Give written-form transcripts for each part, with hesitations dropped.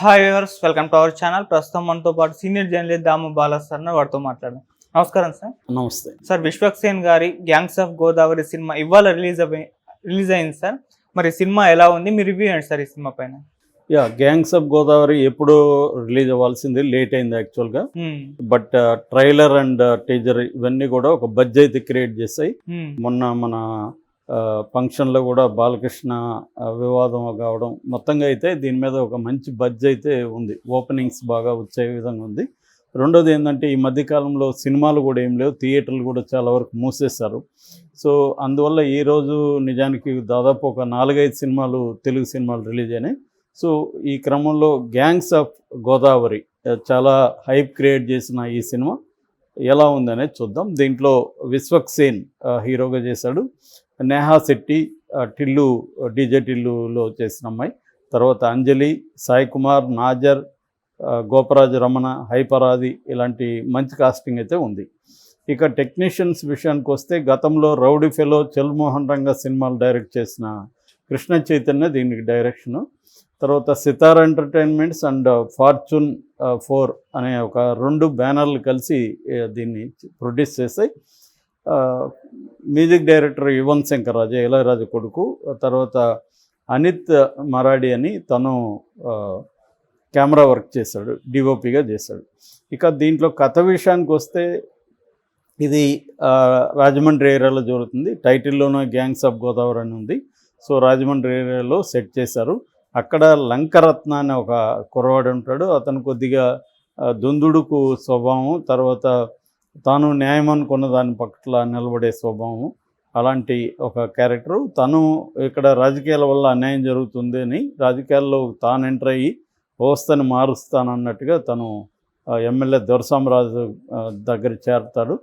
Hi viewers, welcome to our channel. ప్రస్తుతం మనతో పాటు సీనియర్ జర్నలిస్ట్ దాము బాలా సార్ వారితో మాట్లాడడం. నమస్కారం సార్. నమస్తే సార్, విశ్వక్సేన్ గారి గ్యాంగ్స్ ఆఫ్ గోదావరి సినిమా ఇవాళ రిలీజ్ అయింది సార్. మరి సినిమా ఎలా ఉంది, మీ రివ్యూ ఏంటి సార్ ఈ సినిమా పైన? గ్యాంగ్స్ ఆఫ్ గోదావరి ఎప్పుడు రిలీజ్ అవ్వాల్సింది, లేట్ అయింది యాక్చువల్గా. బట్ ట్రైలర్ అండ్ టీజర్ ఇవన్నీ కూడా ఒక బజ్ అయితే క్రియేట్ చేస్తాయి. మొన్న మన ఫంక్షన్లో కూడా బాలకృష్ణ వివాదం కావడం, మొత్తంగా అయితే దీని మీద ఒక మంచి బజ్ అయితే ఉంది. ఓపెనింగ్స్ బాగా వచ్చే విధంగా ఉంది. రెండోది ఏంటంటే, ఈ మధ్యకాలంలో సినిమాలు కూడా ఏం లేవు, థియేటర్లు కూడా చాలా వరకు మూసేశారు. సో అందువల్ల ఈరోజు నిజానికి దాదాపు ఒక 4-5 సినిమాలు, తెలుగు సినిమాలు రిలీజ్ అయినాయి. సో ఈ క్రమంలో గ్యాంగ్స్ ఆఫ్ గోదావరి చాలా హైప్ క్రియేట్ చేసిన ఈ సినిమా ఎలా ఉందనేది చూద్దాం. దీంట్లో విశ్వక్సేన్ హీరోగా చేశాడు. నేహా శెట్టి టిల్లు, డీజే టిల్లులో చేసిన అమ్మాయి. తర్వాత అంజలి, సాయి కుమార్, నాజర్, గోపరాజు రమణ, హైపరాది, ఇలాంటి మంచి కాస్టింగ్ అయితే ఉంది. ఇక టెక్నీషియన్స్ విషయానికి వస్తే, గతంలో రౌడీ ఫెలో, చల్మోహన్ రంగ సినిమాలు డైరెక్ట్ చేసిన కృష్ణ చైతన్య దీనికి డైరెక్షను. తర్వాత సితారా ఎంటర్టైన్మెంట్స్ అండ్ ఫార్చ్యూన్ 4 అనే ఒక 2 బ్యానర్లు కలిసి దీన్ని ప్రొడ్యూస్ చేస్తాయి. మ్యూజిక్ డైరెక్టర్ యువన్ శంకర్ రాజా, ఇళయరాజా కొడుకు. తర్వాత అనిత్ మరాడి అని తను కెమెరా వర్క్ చేశాడు, డిఓపిగా చేశాడు. ఇక దీంట్లో కథ విషయానికి వస్తే, ఇది రాజమండ్రి ఏరియాలో జరుగుతుంది. టైటిల్లోనే గ్యాంగ్స్ ఆఫ్ గోదావరి అని ఉంది. సో రాజమండ్రి ఏరియాలో సెట్ చేశారు. అక్కడ లంకరత్న అనే ఒక కుర్రవాడు ఉంటాడు. అతను కొద్దిగా దుందుడుకు స్వభావం, తర్వాత తాను న్యాయం అనుకున్న దాని పట్ల నిలబడే స్వభావం, అలాంటి ఒక క్యారెక్టరు. తను ఇక్కడ రాజకీయాల వల్ల అన్యాయం జరుగుతుంది అని రాజకీయాల్లో తాను ఎంటర్ అయ్యి వ్యవస్థను మారుస్తానన్నట్టుగా తను ఎమ్మెల్యే దొరసామరాజు దగ్గర చేరుతాడు.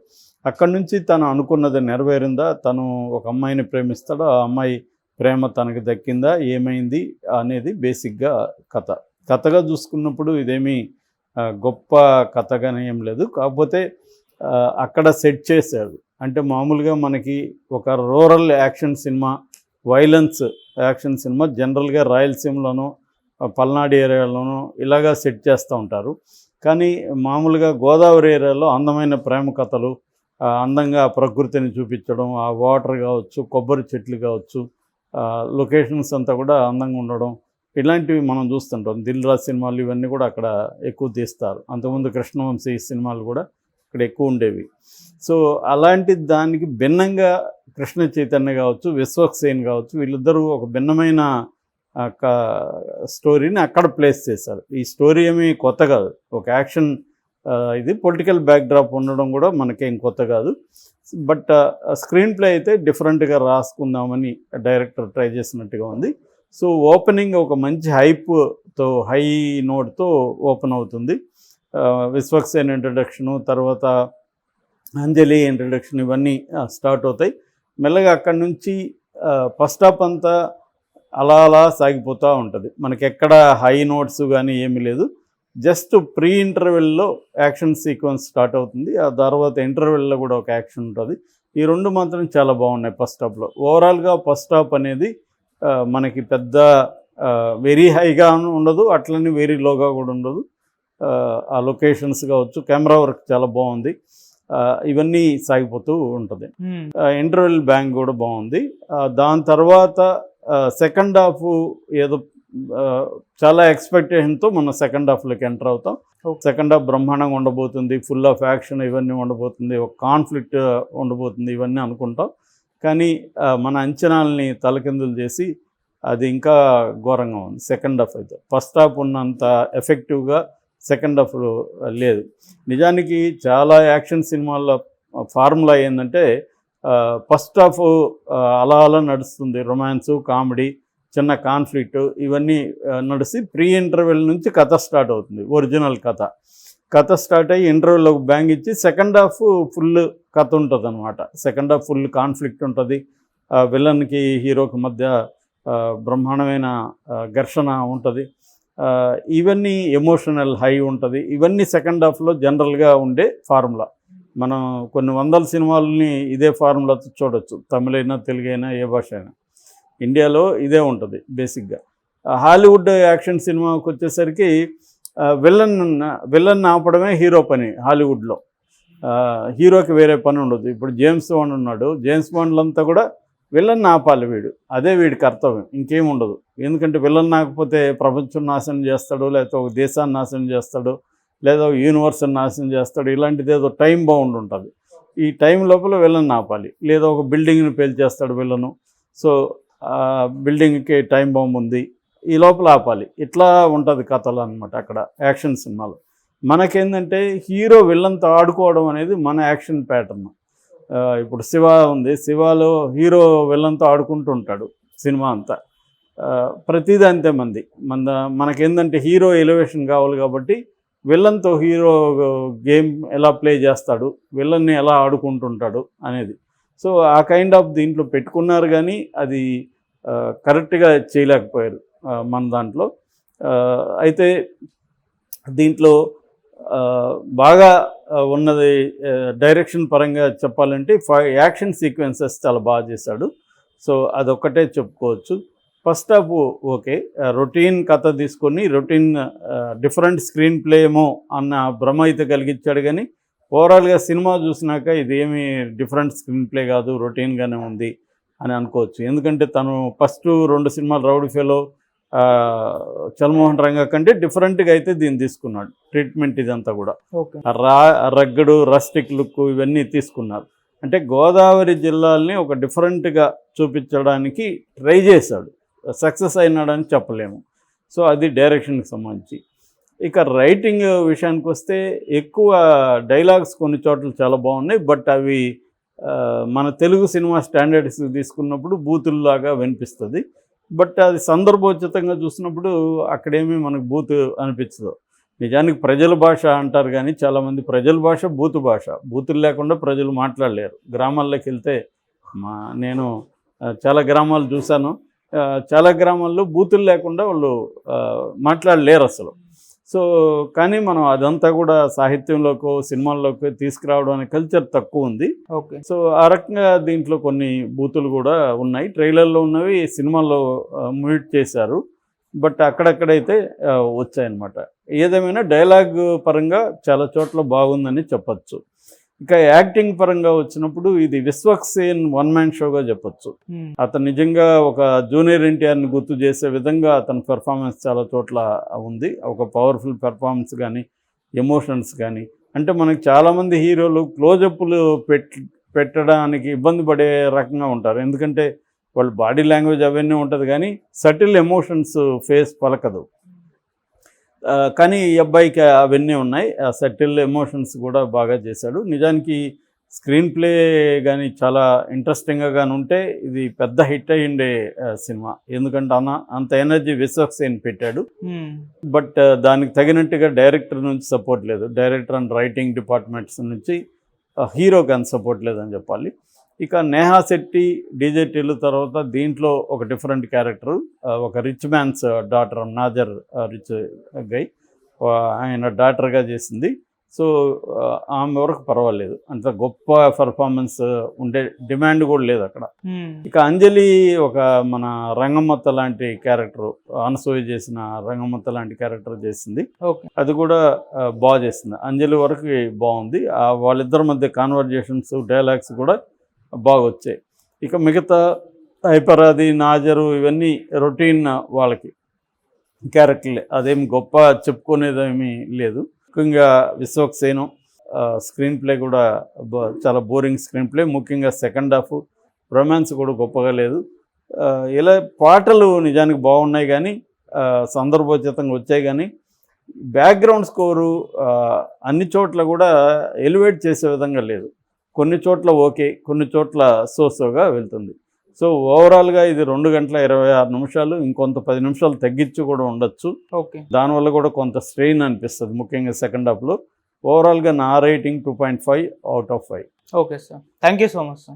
అక్కడి నుంచి తను అనుకున్నది నెరవేరిందా, తను ఒక అమ్మాయిని ప్రేమిస్తాడు, ఆ అమ్మాయి ప్రేమ తనకి దక్కిందా, ఏమైంది అనేది బేసిక్గా కథగా చూసుకున్నప్పుడు ఇదేమీ గొప్ప కథగానే ఏం లేదు. కాకపోతే అక్కడ సెట్ చేశాడు. అంటే మామూలుగా మనకి ఒక rural action cinema, violence action cinema జనరల్గా రాయలసీమలోనూ, పల్నాడు ఏరియాలోనూ ఇలాగా సెట్ చేస్తూ ఉంటారు. కానీ మామూలుగా గోదావరి ఏరియాలో అందమైన ప్రేమ కథలు, అందంగా ప్రకృతిని చూపించడం, ఆ వాటర్ కావచ్చు, కొబ్బరి చెట్లు కావచ్చు, లొకేషన్స్ అంతా కూడా అందంగా ఉండడం, ఇలాంటివి మనం చూస్తుంటాం. దిల్ రాజు సినిమాలు ఇవన్నీ కూడా అక్కడ ఎక్కువ తీస్తారు. అంతకుముందు కృష్ణవంశీ సినిమాలు కూడా ఇక్కడ ఎక్కువ ఉండేవి. సో అలాంటి దానికి భిన్నంగా కృష్ణ చైతన్య కావచ్చు, విశ్వక్సేన్ కావచ్చు, వీళ్ళిద్దరూ ఒక భిన్నమైన స్టోరీని అక్కడ ప్లేస్ చేశారు. ఈ స్టోరీ ఏమీ కొత్త కాదు, ఒక యాక్షన్, ఇది పొలిటికల్ బ్యాక్డ్రాప్ ఉండడం కూడా మనకేం కొత్త కాదు. బట్ స్క్రీన్ ప్లే అయితే డిఫరెంట్గా రాసుకుందామని డైరెక్టర్ ట్రై చేసినట్టుగా ఉంది. సో ఓపెనింగ్ ఒక మంచి హైప్తో, హై నోట్తో ఓపెన్ అవుతుంది. విశ్వక్సేన్ ఇంట్రడక్షను, తర్వాత అంజలి ఇంట్రడక్షన్, ఇవన్నీ స్టార్ట్ అవుతాయి. మెల్లగా అక్కడి నుంచి ఫస్ట్ హాఫ్ అంతా అలా అలా సాగిపోతూ ఉంటుంది. మనకి ఎక్కడ హై నోట్స్ కానీ ఏమీ లేదు. జస్ట్ ప్రీ ఇంటర్వెల్లో యాక్షన్ సీక్వెన్స్ స్టార్ట్ అవుతుంది. ఆ తర్వాత ఇంటర్వెల్లో కూడా ఒక యాక్షన్ ఉంటుంది. ఈ 2 మాత్రం చాలా బాగున్నాయి ఫస్ట్ హాఫ్లో. ఓవరాల్గా ఫస్ట్ హాఫ్ అనేది మనకి పెద్ద వెరీ హైగా ఉండదు, అట్లనే వెరీ లోగా కూడా ఉండదు. ఆ లొకేషన్స్ కావచ్చు, కెమెరా వర్క్ చాలా బాగుంది. ఇవన్నీ సాగిపోతూ ఉంటుంది. ఇంటర్వెల్ బ్యాంక్ కూడా బాగుంది. దాని తర్వాత సెకండ్ హాఫ్ ఏదో చాలా ఎక్స్పెక్టేషన్తో మనం సెకండ్ హాఫ్లోకి ఎంటర్ అవుతాం. సెకండ్ హాఫ్ బ్రహ్మాండంగా ఉండబోతుంది, ఫుల్ ఆఫ్ యాక్షన్ ఇవన్నీ ఉండబోతుంది, ఒక కాన్ఫ్లిక్ట్ ఉండబోతుంది, ఇవన్నీ అనుకుంటాం. కానీ మన అంచనాలని తలకిందులు చేసి అది ఇంకా ఘోరంగా ఉంది సెకండ్ హాఫ్ అయితే. ఫస్ట్ హాఫ్ ఉన్నంత ఎఫెక్టివ్గా సెకండ్ హాఫ్ లేదు. నిజానికి చాలా యాక్షన్ సినిమాల్లో ఫార్ములా ఏంటంటే, ఫస్ట్ హాఫ్ అలా అలా నడుస్తుంది, రొమాన్సు, కామెడీ, చిన్న కాన్ఫ్లిక్ట్, ఇవన్నీ నడిచి ప్రీ ఇంటర్వెల్ నుంచి కథ స్టార్ట్ అవుతుంది. ఒరిజినల్ కథ స్టార్ట్ అయ్యి ఇంటర్వెల్లో బ్యాంగ్ ఇచ్చి సెకండ్ హాఫ్ ఫుల్ కథ ఉంటుంది అనమాట. సెకండ్ హాఫ్ ఫుల్ కాన్ఫ్లిక్ట్ ఉంటుంది. విలన్కి హీరోకి మధ్య బ్రహ్మాండమైన ఘర్షణ ఉంటుంది. ఇవన్నీ ఎమోషనల్ హై ఉంటుంది. ఇవన్నీ సెకండ్ హాఫ్లో జనరల్గా ఉండే ఫార్ములా. మనం కొన్ని వందల సినిమాలని ఇదే ఫార్ములాతో చూడొచ్చు, తమిళైనా తెలుగైనా ఏ భాష అయినా. ఇండియాలో ఇదే ఉంటుంది బేసిక్గా. హాలీవుడ్ యాక్షన్ సినిమాకి వచ్చేసరికి విలన్ ఆపడమే హీరో పని హాలీవుడ్లో. హీరోకి వేరే పని ఉండదు. ఇప్పుడు జేమ్స్ బాండ్ ఉన్నాడు, జేమ్స్ బాండ్లంతా కూడా విలన్ ఆపాలి వీడు, అదే వీడి కర్తవ్యం, ఇంకేం ఉండదు. ఎందుకంటే విలన్ ఆకపోతే ప్రపంచం నాశనం చేస్తాడు, లేకపోతే ఒక దేశాన్ని నాశనం చేస్తాడు, లేదా యూనివర్స్ని నాశనం చేస్తాడు. ఇలాంటిది ఏదో టైం బౌండ్ ఉంటుంది. ఈ టైం లోపల విలన్ ఆపాలి. లేదా ఒక బిల్డింగ్ని పేల్చేస్తాడు విలను, సో బిల్డింగ్కి టైం బాంబ్ ఉంది, ఈ లోపల ఆపాలి. ఇట్లా ఉంటుంది కథలు అనమాట అక్కడ యాక్షన్ సినిమాలో. మనకేంటంటే హీరో విలన్తో ఆడుకోవడం అనేది మన యాక్షన్ ప్యాటర్న్. ఇప్పుడు శివ ఉంది, శివాలో హీరో విలన్తో ఆడుకుంటూ ఉంటాడు సినిమా అంతా. ప్రతిదీ అంతే మనకేంటంటే హీరో ఎలివేషన్ కావాలి కాబట్టి విలన్తో హీరో గేమ్ ఎలా ప్లే చేస్తాడు, విలన్ని ఎలా ఆడుకుంటుంటాడు అనేది. సో ఆ కైండ్ ఆఫ్ దీంట్లో పెట్టుకున్నారు, కానీ అది కరెక్ట్గా చేయలేకపోయారు మన దాంట్లో. అయితే దీంట్లో బాగా ఉన్నది డైరెక్షన్ పరంగా చెప్పాలంటే యాక్షన్ సీక్వెన్సెస్ చాలా బాగా చేశాడు. సో అదొక్కటే చెప్పుకోవచ్చు. ఫస్ట్ హాఫ్ ఓకే, రొటీన్ కథ తీసుకొని రొటీన్ డిఫరెంట్ స్క్రీన్ ప్లే ఏమో అన్న భ్రమ అయితే కలిగించాడు, కానీ ఓవరాల్గా సినిమా చూసినాక ఇదేమీ డిఫరెంట్ స్క్రీన్ ప్లే కాదు, రొటీన్గానే ఉంది అని అనుకోవచ్చు. ఎందుకంటే తను ఫస్ట్ 2 సినిమాలు రౌడీ ఫెలో, చల్మోహన్ రంగా కంటే డిఫరెంట్గా అయితే దీన్ని తీసుకున్నాడు. ట్రీట్మెంట్ ఇదంతా కూడా రగ్గడు రస్టిక్ లుక్ ఇవన్నీ తీసుకున్నారు. అంటే గోదావరి జిల్లాల్ని ఒక డిఫరెంట్గా చూపించడానికి ట్రై చేశాడు. సక్సెస్ అయినాడని చెప్పలేము. సో అది డైరెక్షన్కి సంబంధించి. ఇక రైటింగ్ విషయానికి వస్తే ఎక్కువ డైలాగ్స్ కొన్ని చోట్ల చాలా బాగున్నాయి, బట్ అవి మన తెలుగు సినిమా స్టాండర్డ్స్ తీసుకున్నప్పుడు బూతుల్లాగా వినిపిస్తుంది. బట్ అది సందర్భోచితంగా చూసినప్పుడు అక్కడేమీ మనకు బూతు అనిపించదు. నిజానికి ప్రజల భాష అంటారు, కానీ చాలామంది ప్రజల భాష బూతు భాష. బూతులు లేకుండా ప్రజలు మాట్లాడలేరు. గ్రామాల్లోకి వెళ్తే నేను చాలా గ్రామాలు చూశాను, చాలా గ్రామాల్లో బూతులు లేకుండా వాళ్ళు మాట్లాడలేరు అసలు. సో కానీ మనం అదంతా కూడా సాహిత్యంలోకో సినిమాల్లోకి తీసుకురావడం అనే కల్చర్ తక్కువ ఉంది. ఓకే. సో ఆ రకంగా దీంట్లో కొన్ని బూతులు కూడా ఉన్నాయి. ట్రైలర్లో ఉన్నవి సినిమాల్లో మ్యూట్ చేశారు, బట్ అక్కడక్కడైతే వచ్చాయన్నమాట. ఏదేమైనా డైలాగ్ పరంగా చాలా చోట్ల బాగుందని చెప్పచ్చు. ఇక యాక్టింగ్ పరంగా వచ్చినప్పుడు ఇది విశ్వక్సేన్ 1 మ్యాన్ షోగా చెప్పచ్చు. అతను నిజంగా ఒక జూనియర్ ఎన్టీఆర్ని గుర్తు చేసే విధంగా అతని పెర్ఫార్మెన్స్ చాలా చోట్ల ఉంది. ఒక పవర్ఫుల్ పెర్ఫార్మెన్స్ కానీ ఎమోషన్స్ కానీ. అంటే మనకి చాలామంది హీరోలు క్లోజప్లు పెట్టడానికి ఇబ్బంది పడే రకంగా ఉంటారు. ఎందుకంటే వాళ్ళ బాడీ లాంగ్వేజ్ అవన్నీ ఉంటుంది, కానీ సటిల్ ఎమోషన్స్ ఫేస్ పలకదు. కానీ ఈ అబ్బాయికి అవన్నీ ఉన్నాయి. ఆ సటిల్ ఎమోషన్స్ కూడా బాగా చేశాడు. నిజానికి స్క్రీన్ ప్లే కానీ చాలా ఇంట్రెస్టింగ్గా కానీ ఉంటే ఇది పెద్ద హిట్ అయ్యిండే సినిమా. ఎందుకంటే అంత ఎనర్జీ విశ్వక్సేన్ పెట్టాడు, బట్ దానికి తగినట్టుగా డైరెక్టర్ నుంచి సపోర్ట్ లేదు. డైరెక్టర్ అండ్ రైటింగ్ డిపార్ట్మెంట్స్ నుంచి హీరోకి అంత సపోర్ట్ లేదని చెప్పాలి. ఇక నేహా శెట్టి, డీజే టిల్లు తర్వాత దీంట్లో ఒక డిఫరెంట్ క్యారెక్టరు, ఒక rich man's daughter, Nassar rich guy, ఆయన డాటర్గా చేసింది. సో ఆమె వరకు పర్వాలేదు, అంత గొప్ప పర్ఫార్మెన్స్ ఉండే డిమాండ్ కూడా లేదు అక్కడ. ఇక అంజలి ఒక మన రంగమ్మత్త లాంటి క్యారెక్టర్, అనసూయ చేసిన రంగమ్మత్త లాంటి క్యారెక్టర్ చేసింది. అది కూడా బాగా చేసింది. అంజలి వరకు బాగుంది. వాళ్ళిద్దరి మధ్య కాన్వర్జేషన్స్, డైలాగ్స్ కూడా బాగా వచ్చాయి. ఇక మిగతా హైపరాది, నాజరు ఇవన్నీ రొటీన్ వాళ్ళకి క్యారెక్టర్లే, అదేమి గొప్ప చెప్పుకునేదేమీ లేదు. ముఖ్యంగా విశ్వక్సేను స్క్రీన్ ప్లే కూడా చాలా బోరింగ్ స్క్రీన్ ప్లే. ముఖ్యంగా సెకండ్ హాఫ్ రొమాన్స్ కూడా గొప్పగా లేదు. ఇలా పాటలు నిజానికి బాగున్నాయి, కానీ సందర్భోచితంగా వచ్చాయి, కానీ బ్యాక్గ్రౌండ్ స్కోరు అన్ని చోట్ల కూడా ఎలివేట్ చేసే విధంగా లేదు. కొన్ని చోట్ల ఓకే, కొన్ని చోట్ల సోగా వెళ్తుంది. సో ఓవరాల్గా ఇది 2 గంటల 26 నిమిషాలు, ఇంకొంత 10 నిమిషాలు తగ్గించి కూడా ఉండొచ్చు. దానివల్ల కూడా కొంత స్ట్రెయిన్ అనిపిస్తుంది, ముఖ్యంగా సెకండ్ హాఫ్లో. ఓవరాల్గా నా rating 2.5 out of 5. Okay sir, thank you so much sir.